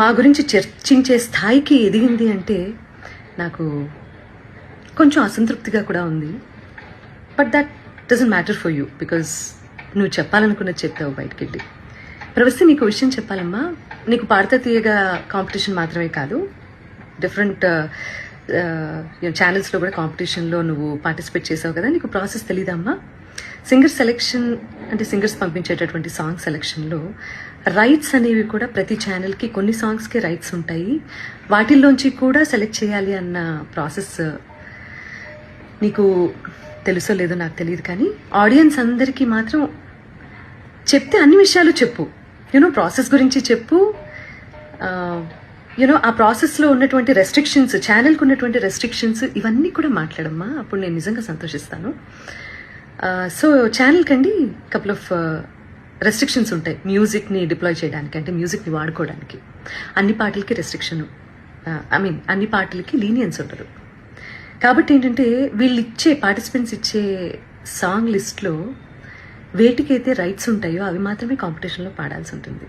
మా గురించి చర్చించే స్థాయికి ఎదిగింది అంటే నాకు కొంచెం అసంతృప్తిగా కూడా ఉంది. But that doesn't matter for you, because నువ్వు చెప్పాలనుకున్నది చెప్పావు బయటికి వెళ్ళి. ప్రవస్తి, నీకు విషయం చెప్పాలమ్మా. నీకు పాడతా తీయగా కాంపిటీషన్ మాత్రమే కాదు, డిఫరెంట్ ఛానల్స్లో కూడా కాంపిటీషన్లో నువ్వు పార్టిసిపేట్ చేసావు కదా. నీకు ప్రాసెస్ తెలీదమ్మా? సింగర్ సెలెక్షన్ అంటే సింగర్స్ పంపించేటటువంటి సాంగ్ సెలెక్షన్లో రైట్స్ అనేవి కూడా ప్రతి ఛానల్కి కొన్ని సాంగ్స్కి రైట్స్ ఉంటాయి. వాటిల్లోంచి కూడా సెలెక్ట్ చేయాలి అన్న ప్రాసెస్ నీకు తెలుసో లేదో నాకు తెలియదు, కానీ ఆడియన్స్ అందరికీ మాత్రం చెప్తే అన్ని విషయాలు చెప్పు. ప్రాసెస్ గురించి చెప్పు. ఆ ప్రాసెస్లో ఉన్నటువంటి రెస్ట్రిక్షన్స్, ఛానల్కి ఉన్నటువంటి రెస్ట్రిక్షన్స్, ఇవన్నీ కూడా మాట్లాడమ్మా. అప్పుడు నేను నిజంగా సంతోషిస్తాను. సో ఛానల్కి అండి కపుల్ ఆఫ్ రెస్ట్రిక్షన్స్ ఉంటాయి. మ్యూజిక్ని డిప్లాయ్ చేయడానికి, అంటే మ్యూజిక్ని వాడుకోవడానికి అన్ని పాటలకి రెస్ట్రిక్షన్, అన్ని పాటలకి లీనియన్స్ ఉండదు. కాబట్టి ఏంటంటే వీళ్ళు ఇచ్చే పార్టిసిపెంట్స్ ఇచ్చే సాంగ్ లిస్ట్లో వేటికైతే రైట్స్ ఉంటాయో అవి మాత్రమే కాంపిటీషన్లో పాడాల్సి ఉంటుంది.